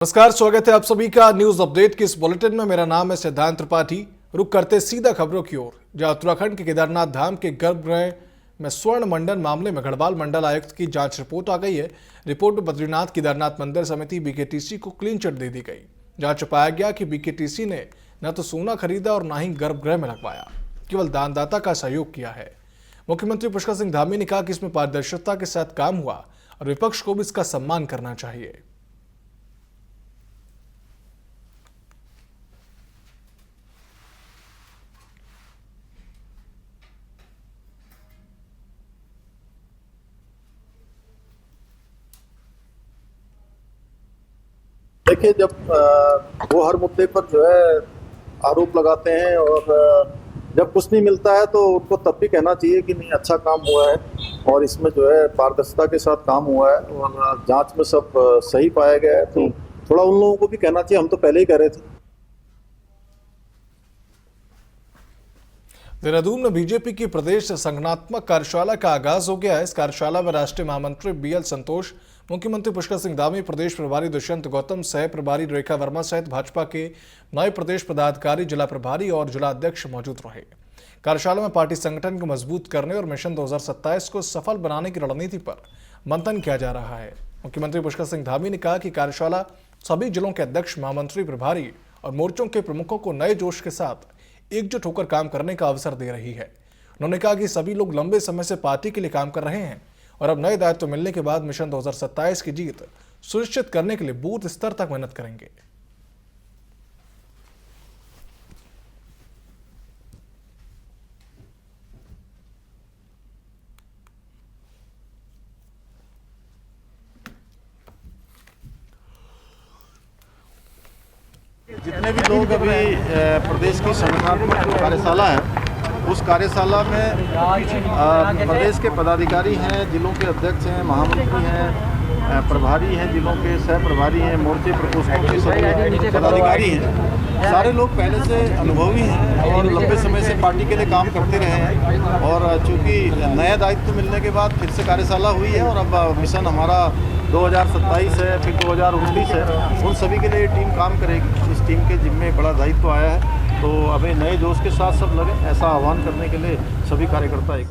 नमस्कार, स्वागत है आप सभी का न्यूज अपडेट के इस बुलेटिन में। मेरा नाम है सिद्धांत त्रिपाठी। रुक करते सीधा खबरों की ओर, जहां उत्तराखंड के केदारनाथ धाम के गर्भगृह में स्वर्ण मंडन मामले में गढ़वाल मंडल आयुक्त की जांच रिपोर्ट आ गई है। रिपोर्ट में बद्रीनाथ केदारनाथ मंदिर समिति बीकेटीसी को क्लीन चिट दे दी गई। जांच में पाया गया कि बीकेटीसी ने न तो सोना खरीदा और न ही गर्भगृह में लगवाया, केवल दानदाता का सहयोग किया है। मुख्यमंत्री पुष्कर सिंह धामी ने कहा कि इसमें पारदर्शिता के साथ काम हुआ और विपक्ष को भी इसका सम्मान करना चाहिए। देखिए, जब वो हर मुद्दे पर जो है आरोप लगाते हैं और जब कुछ नहीं मिलता है तो उनको तब भी कहना चाहिए कि नहीं, अच्छा काम हुआ है और इसमें जो है पारदर्शिता के साथ काम हुआ है और जांच में सब सही पाया गया है। तो थोड़ा उन लोगों को भी कहना चाहिए, हम तो पहले ही कह रहे थे। देहरादून में बीजेपी की प्रदेश संगठनात्मक कार्यशाला का आगाज हो गया है। इस कार्यशाला में राष्ट्रीय महामंत्री बीएल संतोष, मुख्यमंत्री पुष्कर सिंह धामी, प्रदेश प्रभारी दुष्यंत गौतम, सह प्रभारी रेखा वर्मा सहित भाजपा के नए प्रदेश पदाधिकारी, जिला प्रभारी और जिला अध्यक्ष मौजूद रहे। कार्यशाला में पार्टी संगठन को मजबूत करने और मिशन 2027 को सफल बनाने की रणनीति पर मंथन किया जा रहा है। मुख्यमंत्री पुष्कर सिंह धामी ने कहा कि कार्यशाला सभी जिलों के अध्यक्ष, महामंत्री, प्रभारी और मोर्चों के प्रमुखों को नए जोश के साथ एकजुट होकर काम करने का अवसर दे रही है। उन्होंने कहा कि सभी लोग लंबे समय से पार्टी के लिए काम कर रहे हैं और अब नए दायित्व मिलने के बाद मिशन 2027 की जीत सुनिश्चित करने के लिए बूथ स्तर तक मेहनत करेंगे। जितने भी लोग अभी प्रदेश की संगठनात्मक कार्यशाला है, उस कार्यशाला में प्रदेश के पदाधिकारी हैं, जिलों के अध्यक्ष हैं, महामंत्री हैं, प्रभारी हैं, जिलों के सह प्रभारी हैं, मोर्चे प्रकोष्ठों के सभी पदाधिकारी हैं। सारे लोग पहले से अनुभवी हैं और लंबे समय से पार्टी के लिए काम करते रहे हैं और चूँकि नया दायित्व मिलने के बाद फिर से कार्यशाला हुई है और अब मिशन हमारा 2027 है, फिर 2029 है। उन सभी के लिए टीम काम करेगी। इस टीम के जिम्मे बड़ा दायित्व आया है, तो अभी नए जोश के साथ सब लगे, ऐसा आह्वान करने के लिए सभी कार्यकर्ता एक।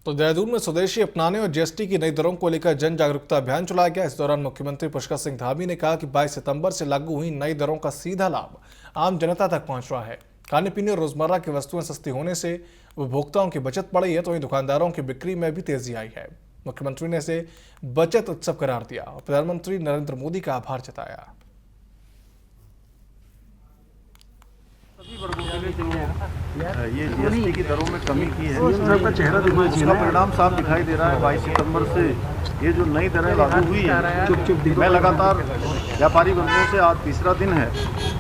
तो देहरादून में स्वदेशी अपनाने और जीएसटी की नई दरों को लेकर जन जागरूकता अभियान चलाया गया। इस दौरान मुख्यमंत्री पुष्कर सिंह धामी ने कहा कि 22 सितंबर से लागू हुई नई दरों का सीधा लाभ आम जनता तक पहुंच रहा है। खाने पीने और रोजमर्रा की वस्तुएं सस्ती होने से उपभोक्ताओं की बचत बढ़ी है, तो वहीं दुकानदारों की बिक्री में भी तेजी आई है। मुख्यमंत्री ने इसे बचत उत्सव करार दिया और प्रधानमंत्री नरेंद्र मोदी का आभार जताया। सभी वर्गों के लिए जो ये जीएसटी की दरों में कमी की है, उसका परिणाम साफ दिखाई दे रहा है। 22 सितंबर से ये जो नई दरें लागू हुई है, मैं लगातार व्यापारी वर्गों से, आज तीसरा दिन है,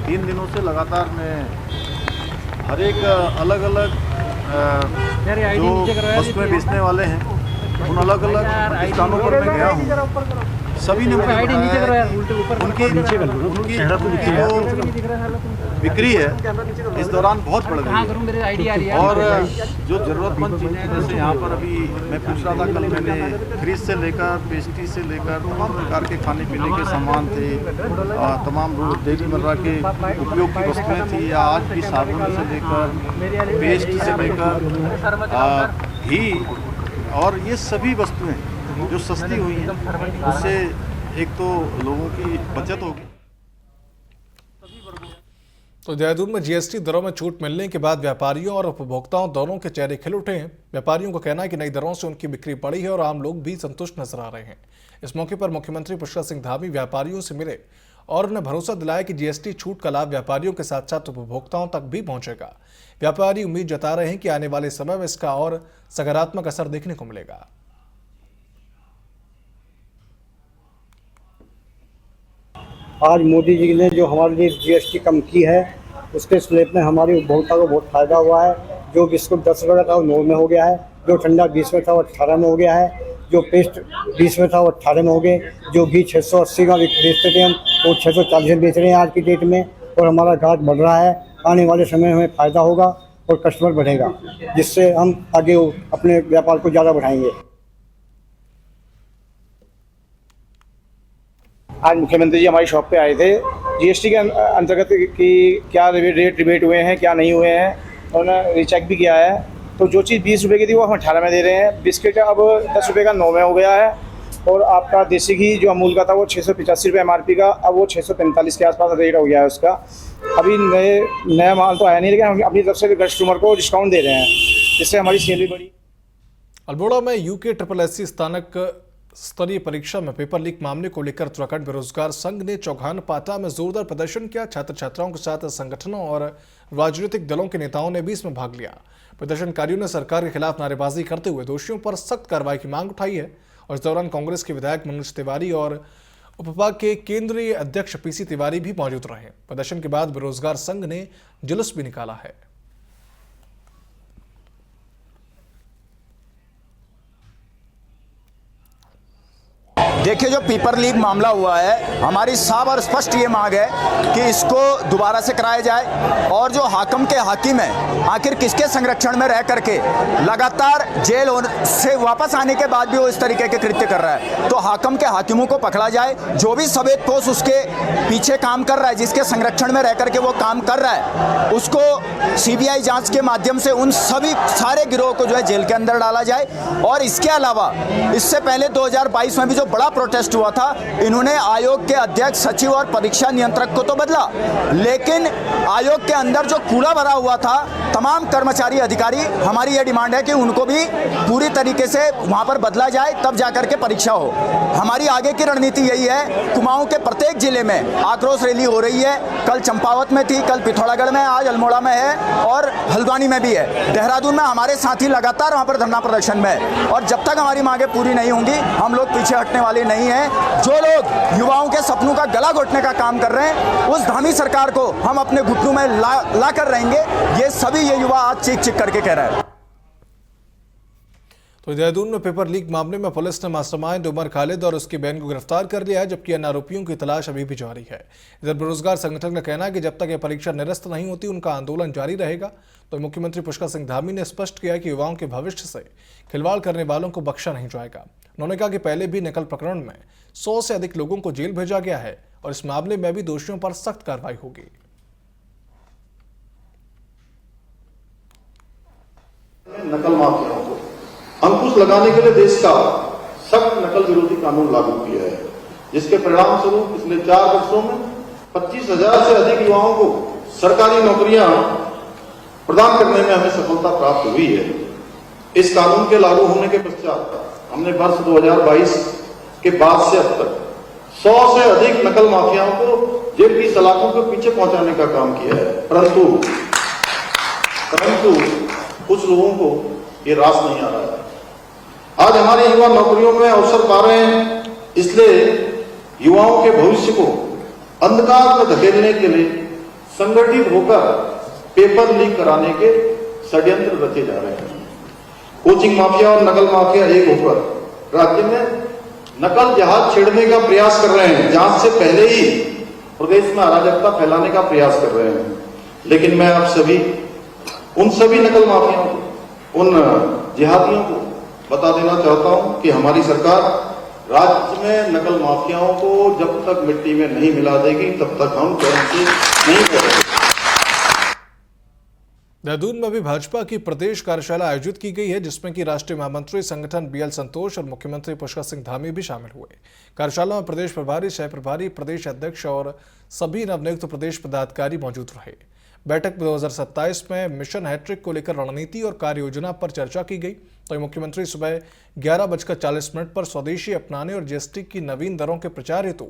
3 दिनों से लगातार मैं हर एक अलग अलग जो वस्तुएं बेचने वाले हैं, उन अलग अलग प्रतिष्ठानों पर मैं गया हूँ। सभी ने मुझे बताया उनकी जो बिक्री है इस दौरान बहुत बढ़ गई है और जो ज़रूरतमंद चीज़ें, जैसे यहाँ पर अभी मैं पूछ रहा था, कल मैंने फ्रिज से लेकर पेस्ट्री से लेकर तमाम प्रकार के खाने पीने के सामान थे, तमाम रोज़मर्रा के उपयोग की वस्तुएँ थी, या आज भी साबुन से लेकर पेस्ट से लेकर घी, और ये सभी वस्तुएं जो सस्ती हुई हैं, उससे एक तो लोगों की बचत होगी। तो देहरादून में जीएसटी दरों में छूट मिलने के बाद व्यापारियों और उपभोक्ताओं दोनों के चेहरे खिल उठे हैं। व्यापारियों का कहना है कि नई दरों से उनकी बिक्री बढ़ी है और आम लोग भी संतुष्ट नजर आ रहे हैं। इस मौके पर मुख्यमंत्री पुष्कर सिंह धामी व्यापारियों से मिले और उन्हें भरोसा दिलाया कि जीएसटी छूट का लाभ व्यापारियों के साथ साथ उपभोक्ताओं तक भी पहुंचेगा। व्यापारी उम्मीद जता रहे हैं कि आने वाले समय में इसका और सकारात्मक असर देखने को मिलेगा। आज मोदी जी ने जो हमारे लिए जीएसटी कम की है, उसके स्लैब में हमारे उपभोक्ता को बहुत फायदा हुआ है। जो बिस्कुट 10 रुपये का था वो 9 में हो गया है, जो ठंडा 20 में था वो 18 में हो गया है, जो पेस्ट 20 में था वो 18 में हो गए, जो घी 680 का बेचते थे हम वो 640 में बेच रहे हैं आज की डेट में, और हमारा ग्राहक बढ़ रहा है। आने वाले समय में हमें फ़ायदा होगा और कस्टमर बढ़ेगा, जिससे हम आगे अपने व्यापार को ज़्यादा बढ़ाएंगे। आज मुख्यमंत्री जी हमारी शॉप पे आए थे। जीएसटी के अंतर्गत की क्या रेट रिबेट हुए हैं, क्या नहीं हुए हैं, उन्होंने रिचेक भी किया है। तो जो चीज़ 20 रुपये की थी वो हम 18 में दे रहे हैं। बिस्किट अब 10 रुपये का 9 में हो गया है। और आपका देसी घी जो अमूल का था वो 685 रुपये MRP का, अब वो 645 के आसपास रेट हो गया है उसका। अभी नया माल तो आया नहीं, लेकिन हम अपनी तरफ से कस्टमर को डिस्काउंट दे रहे हैं, जिससे हमारी सेल भी बढ़ी। अल्मोड़ा में यूके SSSC स्नातक स्तरीय परीक्षा में पेपर लीक मामले को लेकर उत्तराखंड बेरोजगार संघ ने चौगान पाटा में जोरदार प्रदर्शन किया। छात्र छात्राओं के साथ संगठनों और राजनीतिक दलों के नेताओं ने भी इसमें भाग लिया। प्रदर्शनकारियों ने सरकार के खिलाफ नारेबाजी करते हुए दोषियों पर सख्त कार्रवाई की मांग उठाई है। और इस दौरान कांग्रेस के विधायक मनोज तिवारी और उपपा के केंद्रीय अध्यक्ष PC तिवारी भी मौजूद रहे। प्रदर्शन के बाद बेरोजगार संघ ने जुलूस भी निकाला है। देखिए, जो पेपर लीक मामला हुआ है, हमारी साफ और स्पष्ट ये मांग है कि इसको दोबारा से कराया जाए। और जो हाकिम के हाकिम है, आखिर किसके संरक्षण में रह करके लगातार जेल से वापस आने के बाद भी वो इस तरीके के कृत्य कर रहा है, तो हाकिम के हाकिमों को पकड़ा जाए। जो भी सफेद पोस्ट उसके पीछे काम कर रहा है, जिसके संरक्षण में रह करके वो काम कर रहा है, उसको CBI जांच के माध्यम से उन सभी सारे गिरोह को जो है जेल के अंदर डाला जाए। और इसके अलावा इससे पहले 2022 में भी जो बड़ा प्रोटेस्ट हुआ था, इन्होंने आयोग के अध्यक्ष, सचिव और परीक्षा नियंत्रक को तो बदला, लेकिन आयोग के अंदर जो कूड़ा भरा हुआ था, तमाम कर्मचारी अधिकारी, हमारी यह डिमांड है कि उनको भी पूरी तरीके से वहां पर बदला जाए, तब जाकर के परीक्षा हो। हमारी आगे की रणनीति यही है। कुमाऊं के प्रत्येक जिले में आक्रोश रैली हो रही है। कल चंपावत में थी, कल पिथौरागढ़ में, आज अल्मोड़ा में है और हल्द्वानी में भी है। देहरादून में हमारे साथी लगातार वहां पर धरना प्रदर्शन में है। और जब तक हमारी मांगे पूरी नहीं होंगी, हम लोग पीछे हटने वाले नहीं है। जो लोग युवाओं के सपनों का गला घोटने का काम कर रहे हैं, उस धामी सरकार को हम अपने घुटनों में ला कर रहेंगे। ये सभी ये युवा आज चीख चीख करके कह रहे हैं। तो देहरादून में पेपर लीक मामले में पुलिस ने मास्टरमाइंड उमर खालिद और उसकी बहन को गिरफ्तार कर लिया है, जबकि अन्य आरोपियों की तलाश अभी भी जारी है। इधर बेरोजगार संगठन का कहना है कि जब तक यह परीक्षा निरस्त नहीं होती, उनका आंदोलन जारी रहेगा। तो मुख्यमंत्री पुष्कर सिंह धामी ने स्पष्ट किया कि युवाओं के भविष्य से खिलवाड़ करने वालों को बख्शा नहीं जाएगा। उन्होंने कहा कि पहले भी नकल प्रकरण में 100 से अधिक लोगों को जेल भेजा गया है और इस मामले में भी दोषियों पर सख्त कार्रवाई होगी। नकल माफियाओं को अंकुश लगाने के लिए देश का सख्त नकल विरोधी कानून लागू किया है, जिसके परिणाम स्वरूप पिछले 4 वर्षों में 25,000 से अधिक युवाओं को सरकारी नौकरियां प्रदान करने में हमें सफलता प्राप्त हुई है। इस कानून के लागू होने के पश्चात हमने वर्ष 2022 के बाद से अब तक 100 से अधिक नकल माफियाओं को जेल की सलाखों के पीछे पहुंचाने का काम किया है, परंतु कुछ लोगों को ये रास नहीं आ रहा है। आज हमारे युवा नौकरियों में अवसर पा रहे हैं, इसलिए युवाओं के भविष्य को अंधकार में धकेलने के लिए संगठित होकर पेपर लीक कराने के षड्यंत्र रचे जा रहे हैं। कोचिंग माफिया और नकल माफिया एक होकर राज्य में नकल जहाज छेड़ने का प्रयास कर रहे हैं। जांच से पहले ही प्रदेश में अराजकता फैलाने का प्रयास कर रहे हैं। लेकिन मैं आप सभी, उन सभी नकल माफियाओं को, उन जिहादियों को बता देना चाहता हूं कि हमारी सरकार राज्य में नकल माफियाओं को जब तक मिट्टी में नहीं मिला देगी, तब तक हम चैन से नहीं करेंगे। देहरादून में भी भाजपा की प्रदेश कार्यशाला आयोजित की गई है, जिसमें कि राष्ट्रीय महामंत्री संगठन BL संतोष और मुख्यमंत्री पुष्कर सिंह धामी भी शामिल हुए। कार्यशाला में प्रदेश प्रभारी, सह प्रभारी, प्रदेश अध्यक्ष और सभी नवनियुक्त प्रदेश पदाधिकारी मौजूद रहे। बैठक 2027 में मिशन हैट्रिक को लेकर रणनीति और कार्य योजना पर चर्चा की गई। तो मुख्यमंत्री सुबह 11:40 पर स्वदेशी अपनाने और GST की नवीन दरों के प्रचार हेतु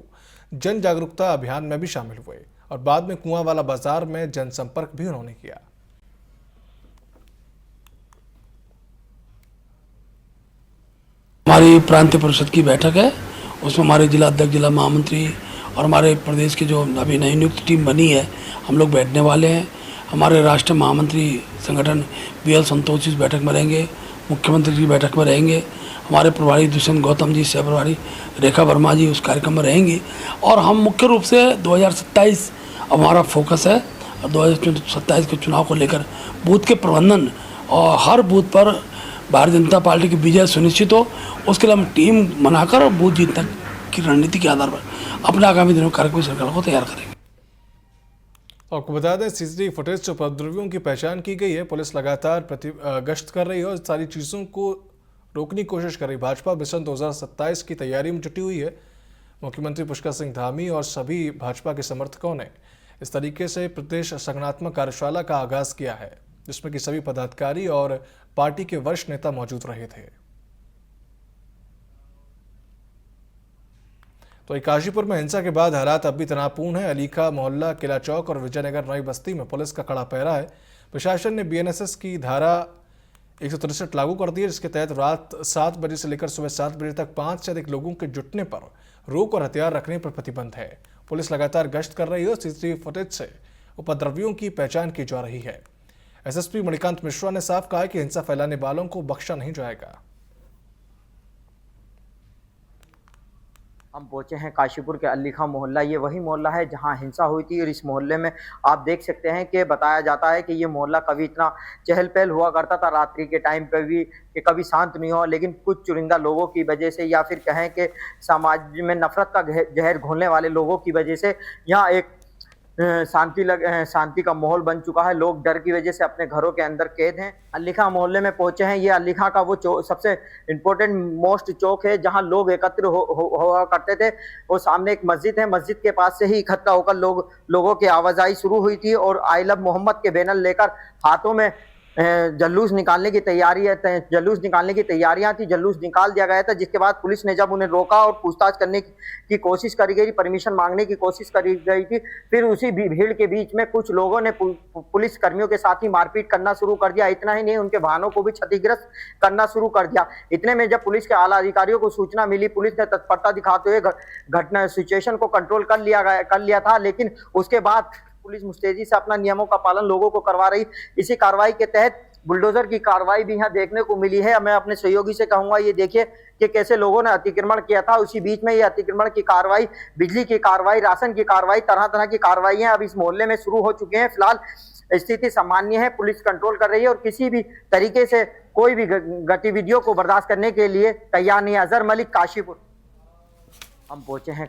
जन जागरूकता अभियान में भी शामिल हुए और बाद में कुआं वाला बाजार में जनसंपर्क भी उन्होंने किया। हमारी प्रांतीय परिषद की बैठक है, उसमें हमारे जिला अध्यक्ष, जिला महामंत्री और हमारे प्रदेश की जो अभी नई नियुक्त टीम बनी है, हम लोग बैठने वाले हैं। हमारे राष्ट्रीय महामंत्री संगठन BL संतोष इस बैठक में रहेंगे, मुख्यमंत्री जी बैठक में रहेंगे, हमारे प्रभारी दुष्यंत गौतम जी, सह प्रभारी रेखा वर्मा जी उस कार्यक्रम में रहेंगी। और हम मुख्य रूप से 2027 अब हमारा फोकस है और 2027 के चुनाव को लेकर बूथ के प्रबंधन और हर बूथ पर भारतीय जनता पार्टी की विजय सुनिश्चित हो, उसके लिए हम टीम बनाकर बूथ जीतने की रणनीति के आधार पर अपने आगामी दिनों में कार्यक्रम सरकार को तैयार करेंगे। आपको बता दें, सीसीटीवी फुटेज से उपद्रवियों की पहचान की गई है। पुलिस लगातार गश्त कर रही है और सारी चीज़ों को रोकने की कोशिश कर रही। भाजपा मिशन 2027 की तैयारी में जुटी हुई है। मुख्यमंत्री पुष्कर सिंह धामी और सभी भाजपा के समर्थकों ने इस तरीके से प्रदेश संगठनात्मक कार्यशाला का आगाज किया है, जिसमें कि सभी पदाधिकारी और पार्टी के वरिष्ठ नेता मौजूद रहे थे। तो काशीपुर में हिंसा के बाद हालात अब भी तनावपूर्ण है। अलीखा मोहल्ला, किला चौक और विजयनगर नई बस्ती में पुलिस का कड़ा पहरा है। प्रशासन ने बीएनएसएस की धारा 163 लागू कर दी है, जिसके तहत रात 7 बजे से लेकर सुबह 7 बजे तक 5 से अधिक लोगों के जुटने पर रोक और हथियार रखने पर प्रतिबंध है। पुलिस लगातार गश्त कर रही है और सीसीटीवी फुटेज से उपद्रवियों की पहचान की जा रही है। एसएसपी मणिकांत मिश्रा ने साफ कहा कि हिंसा फैलाने वालों को बख्शा नहीं जाएगा। हम पहुंचे हैं काशीपुर के अलीखा मोहल्ला। ये वही मोहल्ला है जहां हिंसा हुई थी और इस मोहल्ले में आप देख सकते हैं कि बताया जाता है कि ये मोहल्ला कभी इतना चहल पहल हुआ करता था रात्रि के टाइम पे भी कि कभी शांत नहीं हुआ, लेकिन कुछ चुनिंदा लोगों की वजह से या फिर कहें कि समाज में नफरत का जहर घोलने वाले लोगों की वजह से यहाँ एक शांति का माहौल बन चुका है। लोग डर की वजह से अपने घरों के अंदर कैद हैं। अलीखा मोहल्ले में पहुंचे हैं। ये अलीखा का वो सबसे इम्पोर्टेंट मोस्ट चौक है जहां लोग एकत्र हुआ करते थे। और सामने एक मस्जिद है, मस्जिद के पास से ही इकट्ठा होकर लोगों की आवाजाही शुरू हुई थी और आई लव मोहम्मद के बैनर लेकर हाथों में जुलूस निकालने की तैयारियां थी। जुलूस निकाल दिया गया था, जिसके बाद पुलिस ने जब उन्हें रोका और पूछताछ करने की कोशिश करी गई, परमिशन मांगने की कोशिश करी गई थी, फिर उसी भीड़ के बीच में कुछ लोगों ने पुलिस कर्मियों के साथ ही मारपीट करना शुरू कर दिया। इतना ही नहीं, उनके वाहनों को भी क्षतिग्रस्त करना शुरू कर दिया। इतने में जब पुलिस के आला अधिकारियों को सूचना मिली, पुलिस ने तत्परता दिखाते हुए घटना सिचुएशन को कंट्रोल कर लिया था, लेकिन उसके बाद पुलिस मुस्तैदी से अपना नियमों का पालन लोगों को करवा रही। इसी कार्रवाई के तहत बुलडोजर की कार्रवाई भी यहाँ देखने को मिली है। मैं अपने सहयोगी से कहूंगा, ये देखिए कि कैसे लोगों ने अतिक्रमण किया था। उसी बीच में ये अतिक्रमण की कार्रवाई, बिजली की कार्रवाई, राशन की कार्रवाई, तरह तरह की कार्रवाइयां अब इस मोहल्ले में शुरू हो चुके हैं। फिलहाल स्थिति सामान्य है, पुलिस कंट्रोल कर रही है और किसी भी तरीके से कोई भी गतिविधियों को बर्दाश्त करने के लिए तैयार नहीं है। अजहर मलिक, काशीपुर। हम पहुंचे हैं